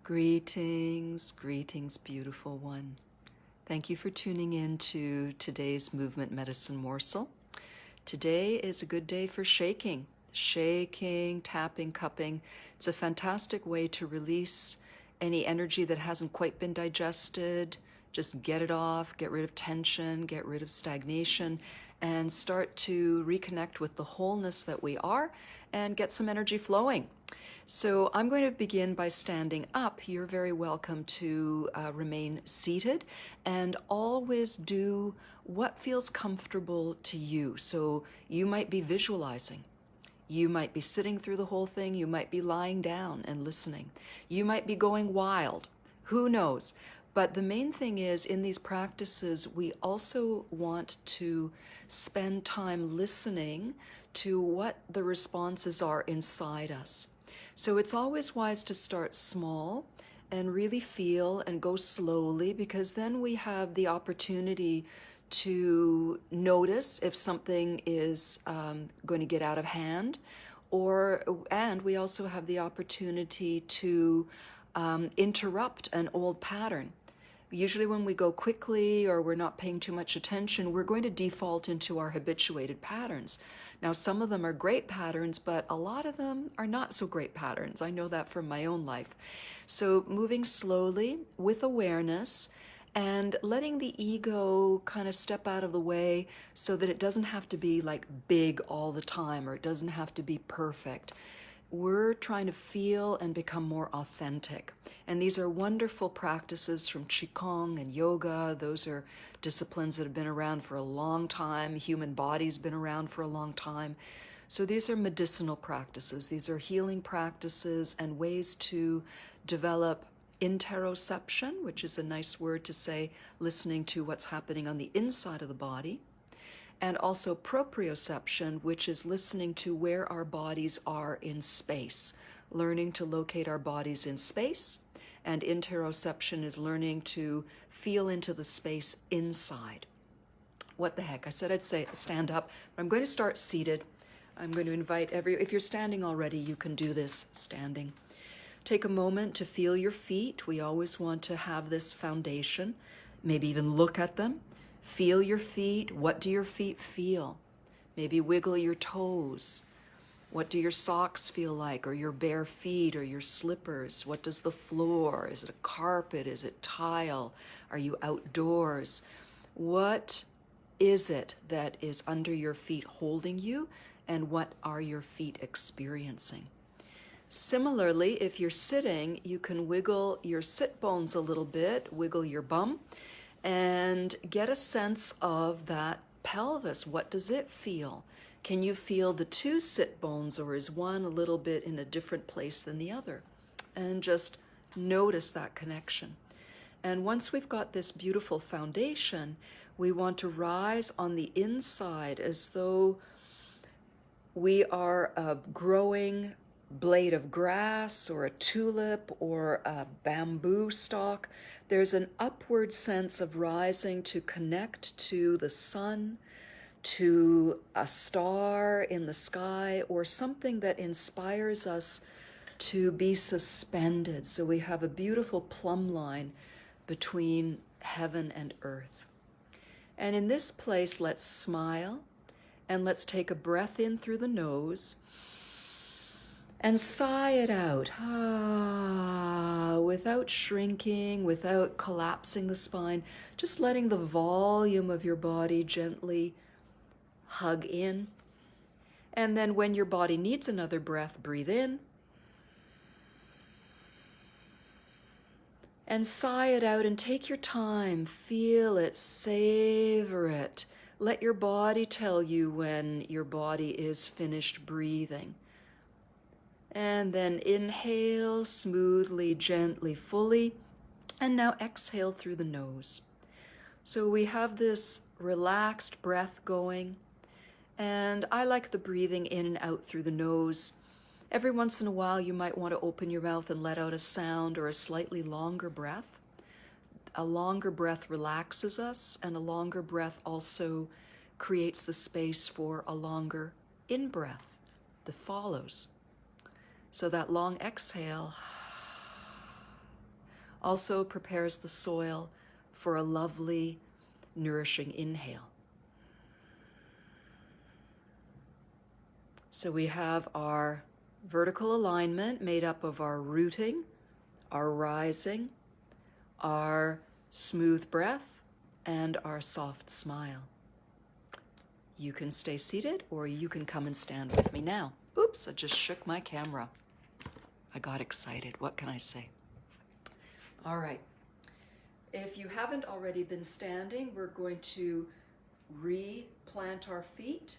Greetings, greetings, beautiful one. Thank you for tuning in to today's movement medicine morsel. Today is a good day for shaking. Shaking, tapping, cupping. It's a fantastic way to release any energy that hasn't quite been digested. Just get it off, get rid of tension, get rid of stagnation, and start to reconnect with the wholeness that we are and get some energy flowing. So I'm going to begin by standing up. You're very welcome to remain seated and always do what feels comfortable to you. So you might be visualizing. You might be sitting through the whole thing. You might be lying down and listening. You might be going wild. Who knows? But the main thing is, in these practices, we also want to spend time listening to what the responses are inside us. So it's always wise to start small and really feel and go slowly, because then we have the opportunity to notice if something is going to get out of hand, and we also have the opportunity to interrupt an old pattern. Usually when we go quickly or we're not paying too much attention, we're going to default into our habituated patterns. Now, some of them are great patterns, but a lot of them are not so great patterns. I know that from my own life. So moving slowly with awareness and letting the ego kind of step out of the way so that it doesn't have to be like big all the time, or it doesn't have to be perfect. We're trying to feel and become more authentic. And these are wonderful practices from Qigong and yoga. Those are disciplines that have been around for a long time. Human body's been around for a long time. So these are medicinal practices. These are healing practices and ways to develop interoception, which is a nice word to say listening to what's happening on the inside of the body. And also proprioception, which is listening to where our bodies are in space, learning to locate our bodies in space. And interoception is learning to feel into the space inside. What the heck? I said I'd say stand up, but I'm going to start seated. I'm going to invite if you're standing already, you can do this standing. Take a moment to feel your feet. We always want to have this foundation, maybe even look at them. Feel your feet. What do your feet feel? Maybe wiggle your toes. What do your socks feel like, or your bare feet, or your slippers? What does the floor? Is it a carpet? Is it tile? Are you outdoors? What is it that is under your feet holding you, and what are your feet experiencing? Similarly, if you're sitting, you can wiggle your sit bones a little bit, wiggle your bum, and get a sense of that pelvis. What does it feel? Can you feel the two sit bones, or is one a little bit in a different place than the other? And just notice that connection. And once we've got this beautiful foundation, we want to rise on the inside as though we are a growing blade of grass or a tulip or a bamboo stalk. There's an upward sense of rising to connect to the sun, to a star in the sky, or something that inspires us to be suspended. So we have a beautiful plumb line between heaven and earth. And in this place, let's smile and let's take a breath in through the nose and sigh it out, without shrinking, without collapsing the spine, just letting the volume of your body gently hug in. And then when your body needs another breath, breathe in and sigh it out, and take your time, feel it, savor it. Let your body tell you when your body is finished breathing. And then inhale smoothly, gently, fully, and now exhale through the nose. So we have this relaxed breath going, and I like the breathing in and out through the nose. Every once in a while, you might want to open your mouth and let out a sound or a slightly longer breath. A longer breath relaxes us, and a longer breath also creates the space for a longer in-breath that follows. So that long exhale Also prepares the soil for a lovely, nourishing inhale. So we have our vertical alignment made up of our rooting, our rising, our smooth breath, and our soft smile. You can stay seated or you can come and stand with me now. Oops, I just shook my camera. I got excited. What can I say? All right. If you haven't already been standing, we're going to replant our feet,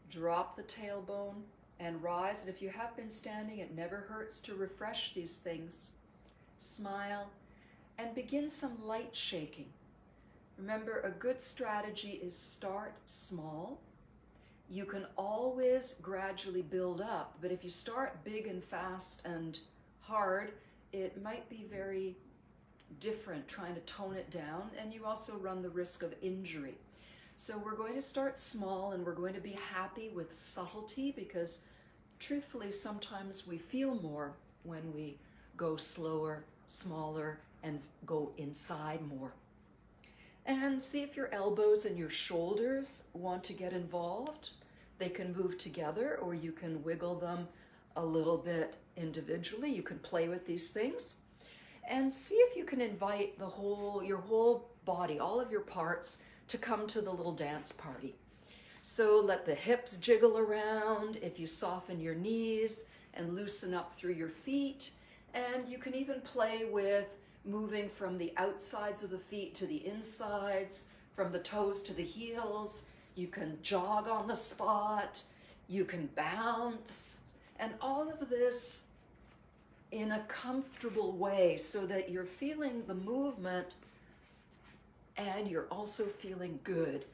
drop the tailbone, and rise. And if you have been standing, it never hurts to refresh these things. Smile and begin some light shaking. Remember, a good strategy is start small. You can always gradually build up, but if you start big and fast and hard, it might be very different trying to tone it down, and you also run the risk of injury. So we're going to start small, and we're going to be happy with subtlety, because truthfully, sometimes we feel more when we go slower, smaller, and go inside more. And see if your elbows and your shoulders want to get involved. They can move together, or you can wiggle them a little bit individually. You can play with these things. And see if you can invite your whole body, all of your parts, to come to the little dance party. So let the hips jiggle around, if you soften your knees and loosen up through your feet. And you can even play with moving from the outsides of the feet to the insides, from the toes to the heels. You can jog on the spot, you can bounce, and all of this in a comfortable way so that you're feeling the movement and you're also feeling good.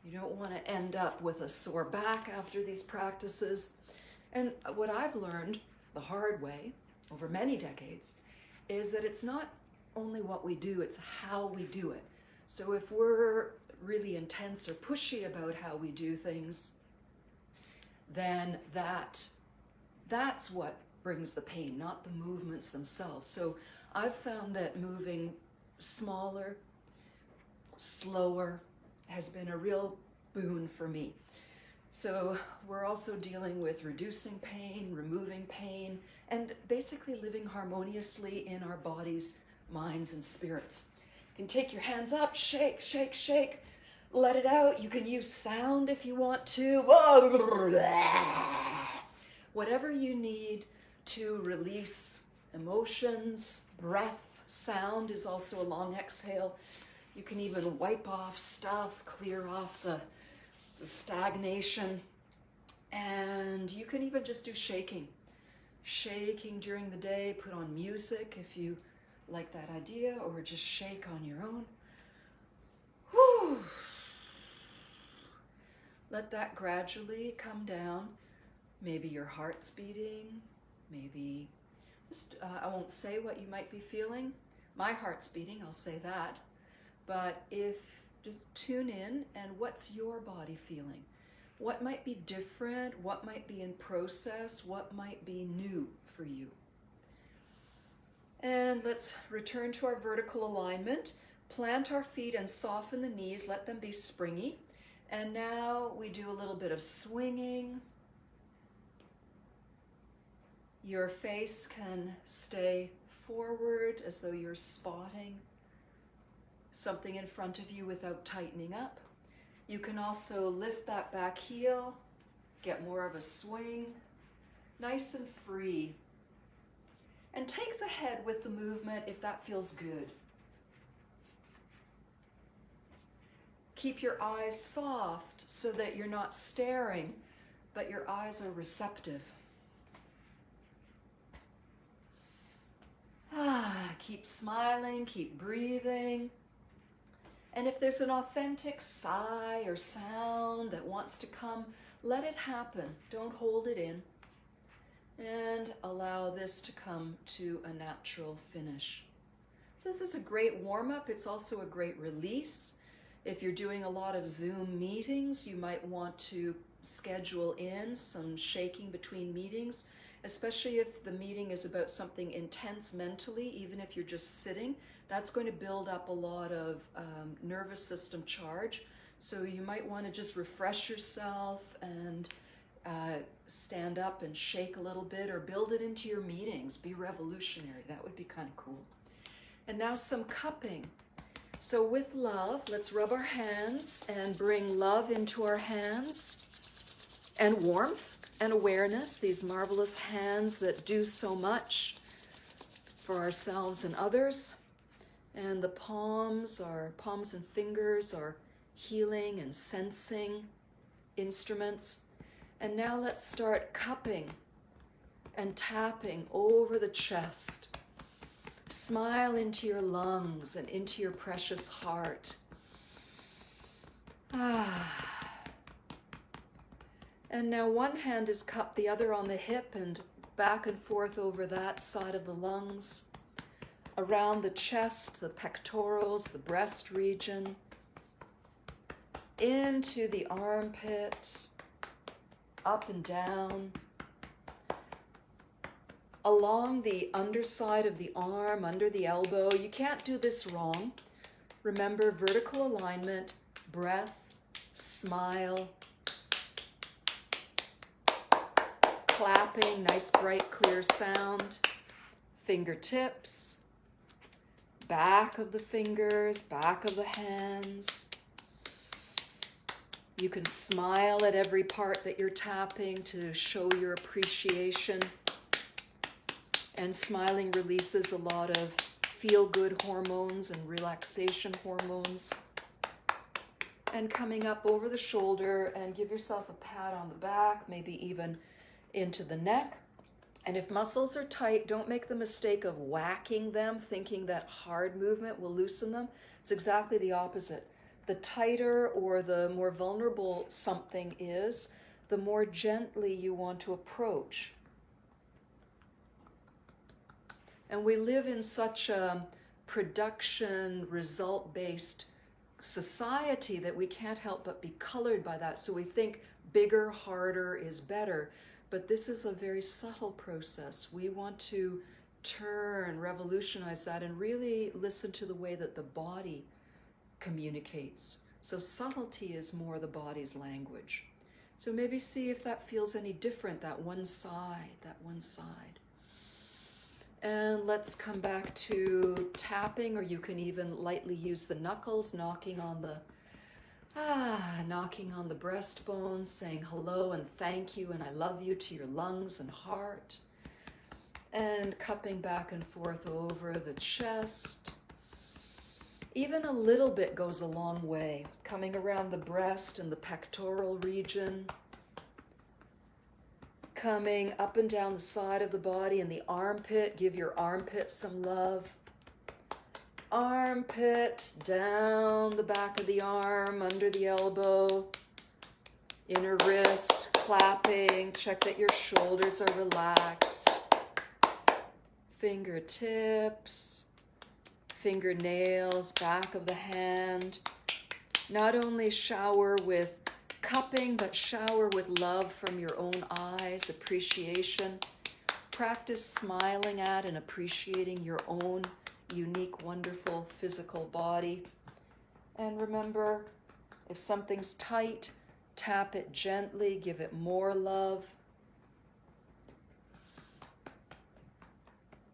You don't want to end up with a sore back after these practices. And what I've learned the hard way over many decades is that it's not only what we do, it's how we do it. So if we're really intense or pushy about how we do things, then that's what brings the pain, not the movements themselves. So I've found that moving smaller, slower has been a real boon for me. So we're also dealing with reducing pain, removing pain, and basically living harmoniously in our bodies, minds, and spirits. You can take your hands up, shake, shake, shake, let it out. You can use sound if you want to. Whatever you need to release emotions, breath. Sound is also a long exhale. You can even wipe off stuff, clear off the stagnation. And you can even just do shaking. Shaking during the day, put on music if you like that idea, or just shake on your own. Whew. Let that gradually come down. Maybe your heart's beating, maybe just, I won't say what you might be feeling. My heart's beating, I'll say that. But just tune in, and what's your body feeling? What might be different? What might be in process? What might be new for you? And let's return to our vertical alignment. Plant our feet and soften the knees. Let them be springy. And now we do a little bit of swinging. Your face can stay forward as though you're spotting something in front of you without tightening up. You can also lift that back heel, get more of a swing, nice and free. And take the head with the movement if that feels good. Keep your eyes soft so that you're not staring, but your eyes are receptive. Keep smiling, keep breathing. And if there's an authentic sigh or sound that wants to come, let it happen. Don't hold it in. And allow this to come to a natural finish. So this is a great warm-up. It's also a great release. If you're doing a lot of Zoom meetings, you might want to schedule in some shaking between meetings, especially if the meeting is about something intense mentally, even if you're just sitting, that's going to build up a lot of nervous system charge. So you might want to just refresh yourself and stand up and shake a little bit, or build it into your meetings. Be revolutionary. That would be kind of cool. And now some cupping. So with love, let's rub our hands and bring love into our hands, and warmth and awareness, these marvelous hands that do so much for ourselves and others. And the palms and fingers are healing and sensing instruments. And now let's start cupping and tapping over the chest. Smile into your lungs and into your precious heart. And now one hand is cupped, the other on the hip, and back and forth over that side of the lungs, around the chest, the pectorals, the breast region, into the armpit, up and down, along the underside of the arm, under the elbow. You can't do this wrong. Remember, vertical alignment, breath, smile, clapping, nice, bright, clear sound, fingertips, back of the fingers, back of the hands. You can smile at every part that you're tapping to show your appreciation. And smiling releases a lot of feel-good hormones and relaxation hormones. And coming up over the shoulder, and give yourself a pat on the back, maybe even into the neck. And if muscles are tight, don't make the mistake of whacking them, thinking that hard movement will loosen them. It's exactly the opposite. The tighter or the more vulnerable something is, the more gently you want to approach. And we live in such a production, result-based society that we can't help but be colored by that. So we think bigger, harder is better. But this is a very subtle process. We want to turn, revolutionize that, and really listen to the way that the body communicates. So subtlety is more the body's language. So maybe see if that feels any different, that one side. And let's come back to tapping, or you can even lightly use the knuckles, knocking on the breastbone, saying hello and thank you and I love you to your lungs and heart. And cupping back and forth over the chest. Even a little bit goes a long way. Coming around the breast and the pectoral region. Coming up and down the side of the body and the armpit. Give your armpit some love. Armpit, down the back of the arm, under the elbow, inner wrist, clapping. Check that your shoulders are relaxed. Fingertips, fingernails, back of the hand. Not only shower with cupping, but shower with love from your own eyes, appreciation. Practice smiling at and appreciating your own unique, wonderful physical body. And remember, if something's tight, tap it gently, give it more love.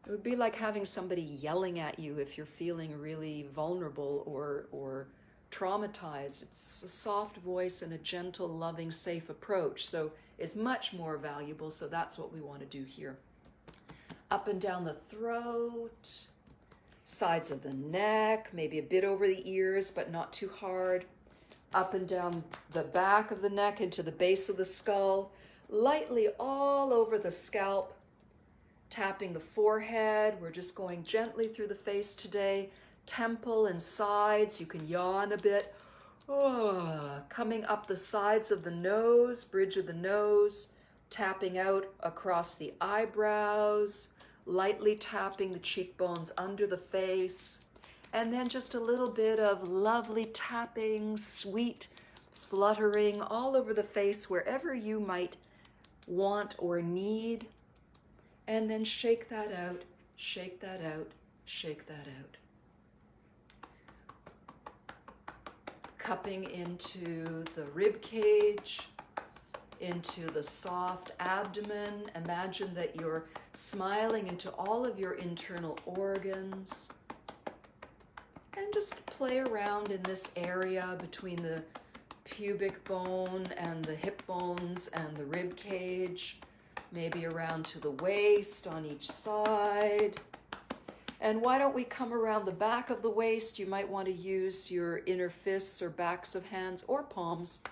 It would be like having somebody yelling at you if you're feeling really vulnerable or traumatized. It's a soft voice and a gentle, loving, safe approach. So it's much more valuable. So that's what we want to do here. Up and down the throat, sides of the neck, maybe a bit over the ears, but not too hard. Up and down the back of the neck into the base of the skull, lightly all over the scalp. Tapping the forehead. We're just going gently through the face today. Temple and sides. You can yawn a bit. Coming up the sides of the nose, bridge of the nose. Tapping out across the eyebrows. Lightly tapping the cheekbones under the face. And then just a little bit of lovely tapping, sweet fluttering all over the face, wherever you might want or need. And then shake that out, shake that out, shake that out. Cupping into the rib cage, into the soft abdomen. Imagine that you're smiling into all of your internal organs. And just play around in this area between the pubic bone and the hip bones and the rib cage. Maybe around to the waist on each side. And why don't we come around the back of the waist? You might want to use your inner fists or backs of hands or palms.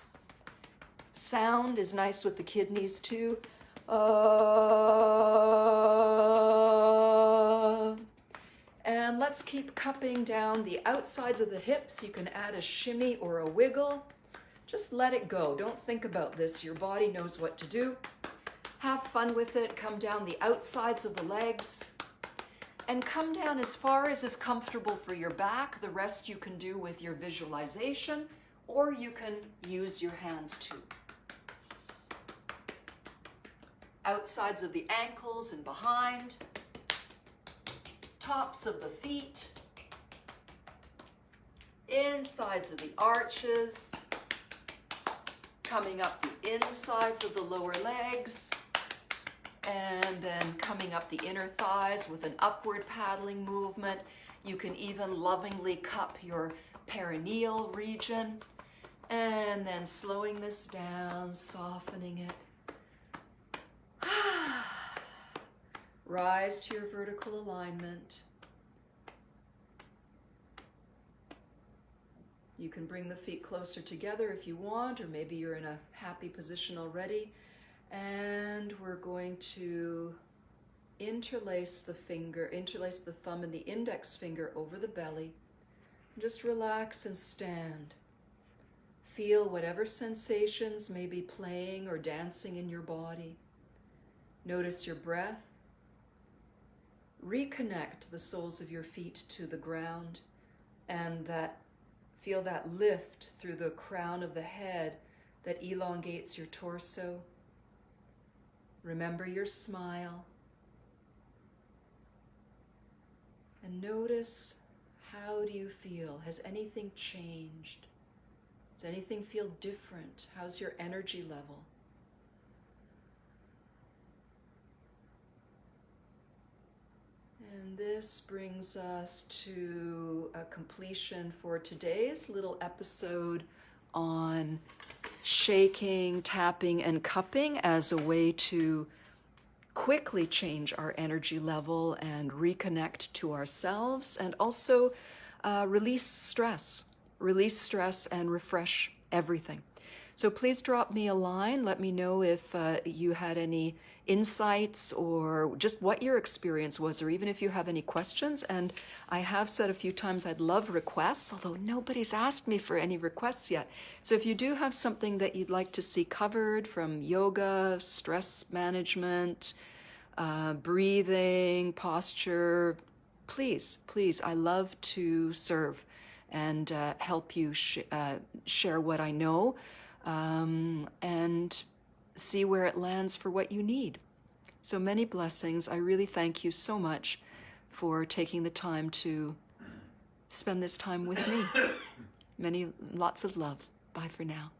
Sound is nice with the kidneys too. And let's keep cupping down the outsides of the hips. You can add a shimmy or a wiggle. Just let it go. Don't think about this. Your body knows what to do. Have fun with it. Come down the outsides of the legs. And come down as far as is comfortable for your back. The rest you can do with your visualization, or you can use your hands too. Outsides of the ankles and behind. Tops of the feet. Insides of the arches. Coming up the insides of the lower legs. And then coming up the inner thighs with an upward paddling movement. You can even lovingly cup your perineal region. And then slowing this down, softening it. Rise to your vertical alignment. You can bring the feet closer together if you want, or maybe you're in a happy position already. And we're going to interlace the thumb and the index finger over the belly. Just relax and stand. Feel whatever sensations may be playing or dancing in your body. Notice your breath. Reconnect the soles of your feet to the ground, and feel that lift through the crown of the head that elongates your torso. Remember your smile. And notice, how do you feel? Has anything changed? Does anything feel different? How's your energy level? And this brings us to a completion for today's little episode on shaking, tapping, and cupping as a way to quickly change our energy level and reconnect to ourselves, and also release stress and refresh everything. So please drop me a line. Let me know if you had any insights or just what your experience was, or even if you have any questions. And I have said a few times I'd love requests, although nobody's asked me for any requests yet. So if you do have something that you'd like to see covered, from yoga, stress management, breathing, posture, please, I love to serve and help you share what I know, and see where it lands for what you need. So many blessings. I really thank you so much for taking the time to spend this time with me. Lots of love. Bye for now.